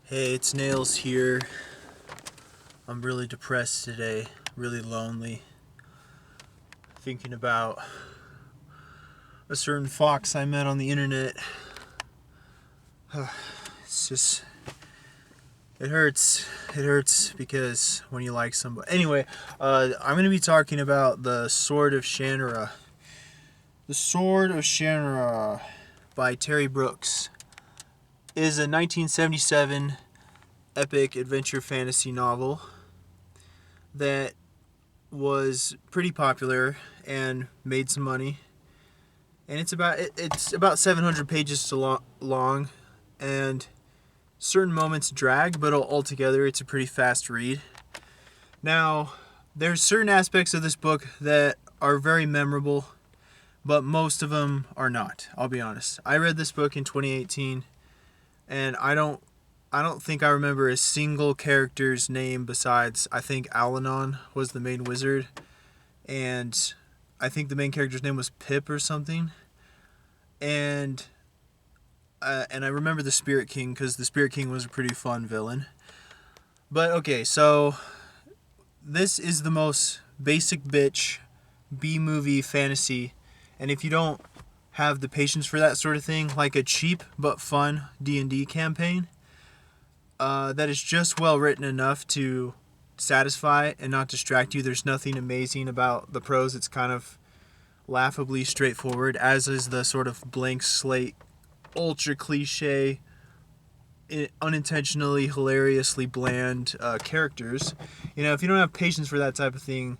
Hey, it's Nails here. I'm really depressed today, really lonely. Thinking about a certain fox I met on the internet. It's just, it hurts. It hurts because when you like somebody. Anyway, I'm going to be talking about The Sword of Shannara. The Sword of Shannara by Terry Brooks is a 1977 epic adventure fantasy novel that was pretty popular and made some money. And it's about 700 pages long, and certain moments drag, but altogether it's a pretty fast read. Now, there's certain aspects of this book that are very memorable, but most of them are not. I'll be honest. I read this book in 2018, and I don't think I remember a single character's name besides, I think Alanon was the main wizard, and I think the main character's name was Pip or something. And I remember the Spirit King because the Spirit King was a pretty fun villain. But okay, so this is the most basic bitch B-movie fantasy, and if you don't have the patience for that sort of thing, like a cheap but fun D&D campaign, that is just well written enough to satisfy and not distract you. There's nothing amazing about the prose. It's kind of laughably straightforward, as is the sort of blank slate, ultra cliche, unintentionally hilariously bland characters. You know, if you don't have patience for that type of thing,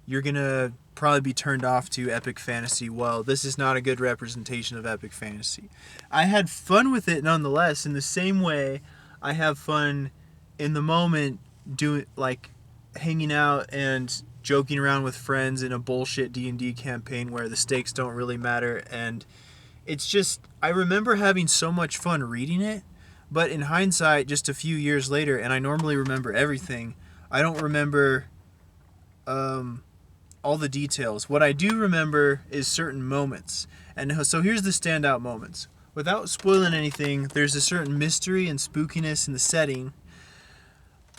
you're gonna probably be turned off to epic fantasy. Well, this is not a good representation of epic fantasy. I had fun with it nonetheless, in the same way I have fun in the moment doing, like, hanging out and joking around with friends in a bullshit D&D campaign where the stakes don't really matter. And it's just, I remember having so much fun reading it, but in hindsight, just a few years later, and I normally remember everything, I don't remember all the details. What I do remember is certain moments. And so here's the standout moments. Without spoiling anything, there's a certain mystery and spookiness in the setting,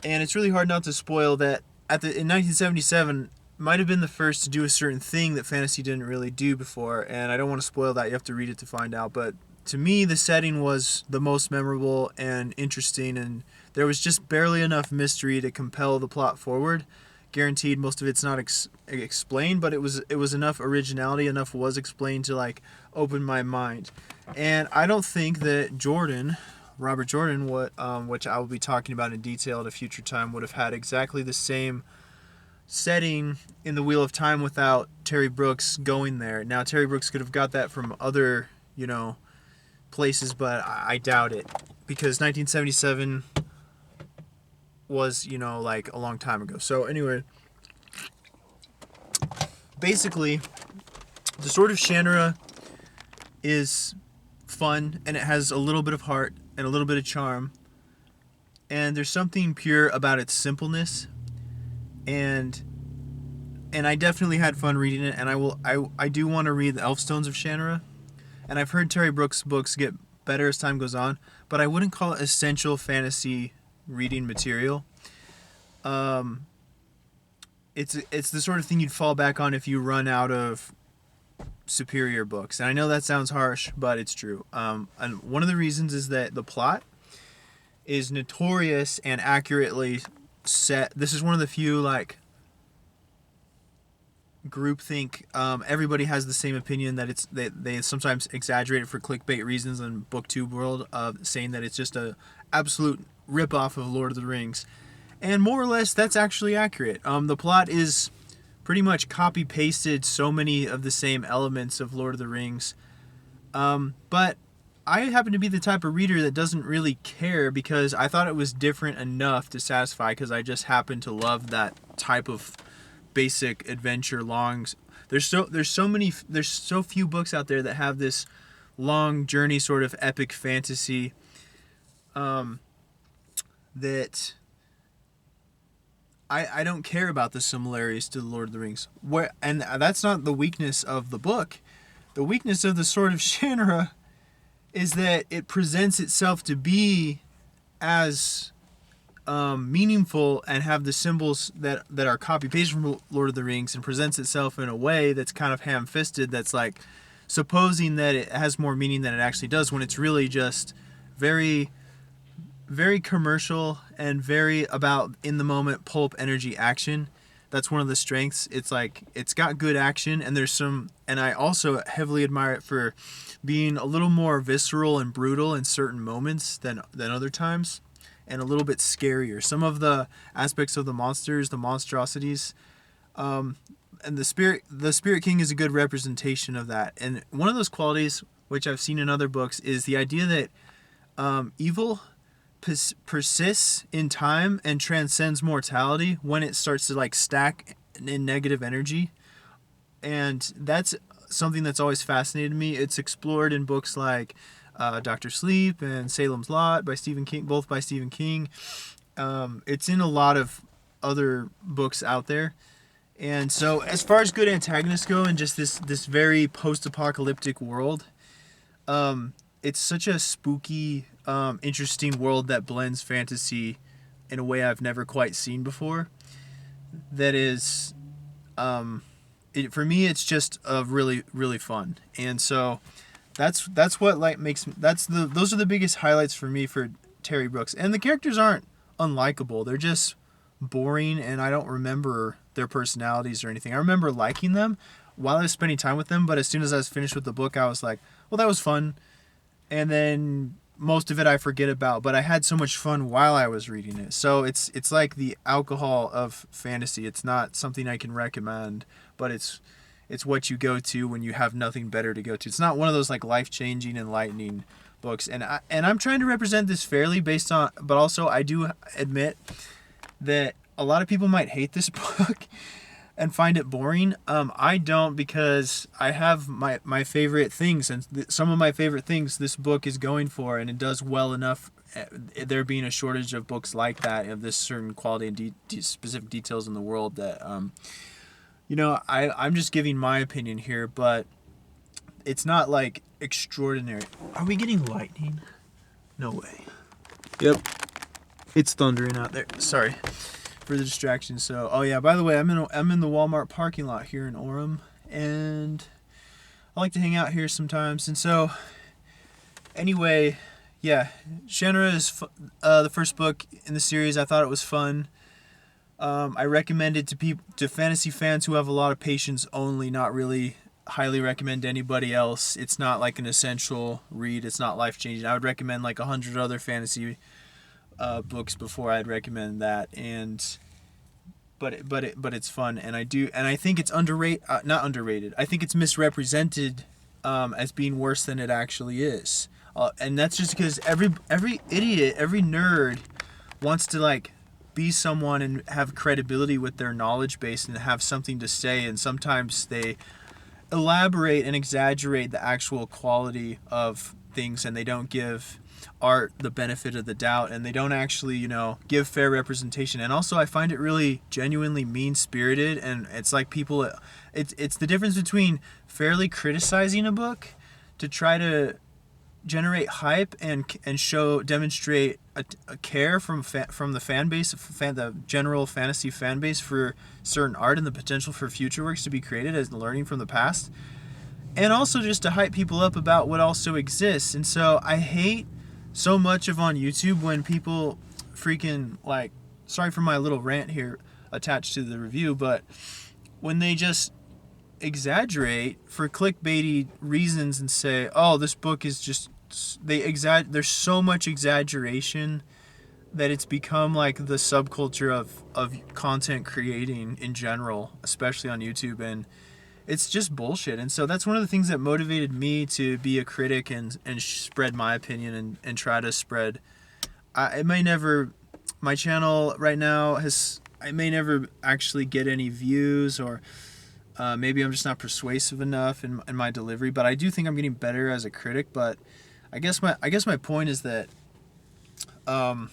and it's really hard not to spoil that in 1977 might have been the first to do a certain thing that fantasy didn't really do before, and I don't want to spoil that. You have to read it to find out. But to me, the setting was the most memorable and interesting, and there was just barely enough mystery to compel the plot forward. Guaranteed, most of it's not explained, but it was enough originality, enough was explained to, like, open my mind. And I don't think that Robert Jordan, which I will be talking about in detail at a future time, would have had exactly the same setting in the Wheel of Time without Terry Brooks going there. Now, Terry Brooks could have got that from other, places, but I doubt it, because 1977 was, like, a long time ago. So anyway, basically, The Sword of Shannara is fun, and it has a little bit of heart and a little bit of charm, and there's something pure about its simpleness, and I definitely had fun reading it. And I do want to read the Elfstones of Shannara, and I've heard Terry Brooks' books get better as time goes on, but I wouldn't call it essential fantasy reading material. It's the sort of thing you'd fall back on if you run out of superior books. And I know that sounds harsh, but it's true. And one of the reasons is that the plot is notorious and accurately set. This is one of the few, like, groupthink. Everybody has the same opinion that they sometimes exaggerate it for clickbait reasons in booktube world, saying that it's just a absolute ripoff of Lord of the Rings. And more or less, that's actually accurate. The plot is pretty much copy-pasted so many of the same elements of Lord of the Rings. But I happen to be the type of reader that doesn't really care, because I thought it was different enough to satisfy, because I just happen to love that type of basic adventure longs. There's so few books out there that have this long journey, sort of epic fantasy, that I don't care about the similarities to the Lord of the Rings. And that's not the weakness of the book. The weakness of the Sword of Shannara is that it presents itself to be as meaningful and have the symbols that are copy paste from Lord of the Rings, and presents itself in a way that's kind of ham-fisted, that's like supposing that it has more meaning than it actually does, when it's really just very, very commercial and very about in the moment pulp energy action. That's one of the strengths. It's like it's got good action, and there's some, and I also heavily admire it for being a little more visceral and brutal in certain moments than other times, and a little bit scarier. Some of the aspects of the monsters, the monstrosities, and the Spirit King is a good representation of that. And one of those qualities, which I've seen in other books, is the idea that evil persists in time and transcends mortality when it starts to like stack in negative energy. And that's something that's always fascinated me. It's explored in books like Dr. Sleep and Salem's Lot by Stephen King, both by Stephen King. It's in a lot of other books out there. And so as far as good antagonists go in just this very post-apocalyptic world, it's such a spooky, interesting world that blends fantasy in a way I've never quite seen before. That is, for me, it's just really, really fun. And so that's what like makes those are the biggest highlights for me for Terry Brooks. And the characters aren't unlikable; they're just boring, and I don't remember their personalities or anything. I remember liking them while I was spending time with them, but as soon as I was finished with the book, I was like, well, that was fun. And then most of it I forget about, but I had so much fun while I was reading it. So it's like the alcohol of fantasy. It's not something I can recommend, but it's what you go to when you have nothing better to go to. It's not one of those like life-changing, enlightening books. And I'm trying to represent this fairly based on, but also I do admit that a lot of people might hate this book and find it boring. I don't, because I have my favorite things, and some of my favorite things this book is going for, and it does well enough, there being a shortage of books like that, of this certain quality and specific details in the world, that I'm just giving my opinion here, but it's not like extraordinary. Are we getting lightning? No way. Yep. It's thundering out there. Sorry for the distraction. So, oh yeah, by the way, I'm in the Walmart parking lot here in Orem, and I like to hang out here sometimes. And so, anyway, yeah, Shannara is the first book in the series. I thought it was fun. I recommend it to fantasy fans who have a lot of patience only, not really highly recommend to anybody else. It's not like an essential read. It's not life-changing. I would recommend like 100 other fantasy books before I'd recommend that. But it's fun, and I think it's not underrated. I think it's misrepresented as being worse than it actually is. And that's just because every idiot, every nerd wants to like be someone and have credibility with their knowledge base and have something to say, and sometimes they elaborate and exaggerate the actual quality of things, and they don't give art the benefit of the doubt, and they don't actually give fair representation. And also I find it really genuinely mean-spirited, and it's like people, it's the difference between fairly criticizing a book to try to generate hype and demonstrate a care from the fan base, the general fantasy fan base, for certain art and the potential for future works to be created as learning from the past, and also just to hype people up about what also exists. And so I hate so much of on YouTube when people freaking like, sorry for my little rant here attached to the review, but when they just exaggerate for clickbaity reasons and say, oh, this book is just, there's so much exaggeration that it's become like the subculture of content creating in general, especially on YouTube, and it's just bullshit. And so that's one of the things that motivated me to be a critic and spread my opinion and try to spread. My channel right now I may never actually get any views, or maybe I'm just not persuasive enough in my delivery, but I do think I'm getting better as a critic. But I guess my point is that I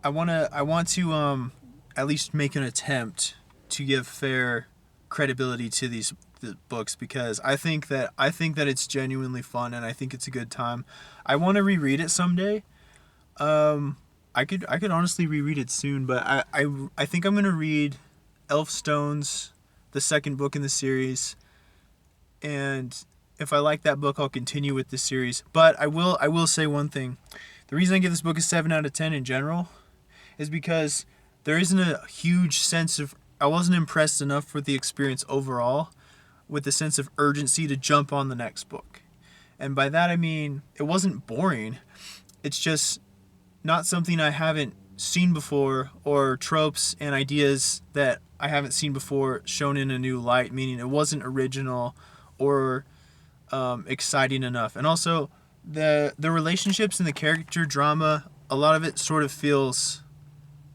want to at least make an attempt to give fair credibility to these the books because I think that it's genuinely fun and I think it's a good time. I want to reread it someday. I could honestly reread it soon, but I think I'm gonna read Elfstones, the second book in the series, and if I like that book, I'll continue with the series. But I will say one thing: the reason I give this book a 7 out of 10 in general is because there isn't a huge sense of I wasn't impressed enough with the experience overall, with the sense of urgency to jump on the next book, and by that I mean it wasn't boring. It's just not something I haven't seen before, or tropes and ideas that I haven't seen before shown in a new light, meaning it wasn't original or exciting enough. And also, the relationships and the character drama, a lot of it sort of feels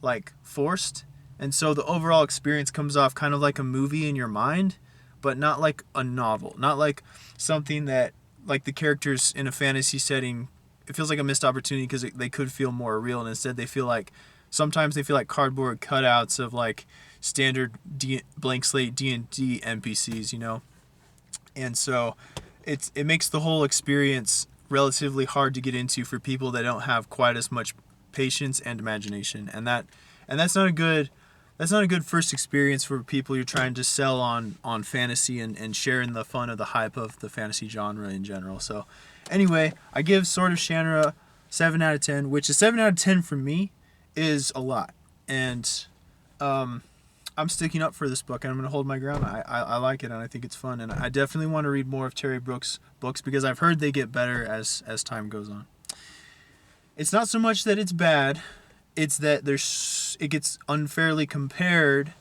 like forced. And so the overall experience comes off kind of like a movie in your mind, but not like a novel. Not like something that, like the characters in a fantasy setting, it feels like a missed opportunity because they could feel more real, and instead sometimes they feel like cardboard cutouts of like standard blank slate D&D NPCs, you know? And so it makes the whole experience relatively hard to get into for people that don't have quite as much patience and imagination. And that's not a good first experience for people you're trying to sell on fantasy and sharing the fun of the hype of the fantasy genre in general. So anyway, I give Sword of Shannara 7 out of 10, which a 7 out of 10 for me is a lot. And I'm sticking up for this book, and I'm going to hold my ground. I like it, and I think it's fun. And I definitely want to read more of Terry Brooks' books because I've heard they get better as time goes on. It's not so much that it's bad. It's that it gets unfairly compared,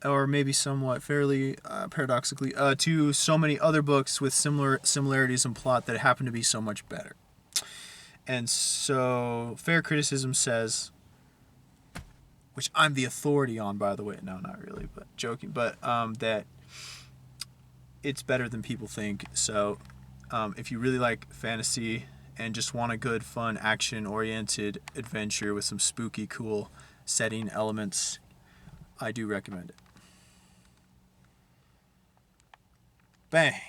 or maybe somewhat fairly paradoxically, to so many other books with similar similarities in plot that happen to be so much better. And so, fair criticism says, which I'm the authority on, by the way. No, not really, but joking. But that it's better than people think. So, if you really like fantasy and just want a good, fun, action-oriented adventure with some spooky, cool setting elements, I do recommend it. Bang.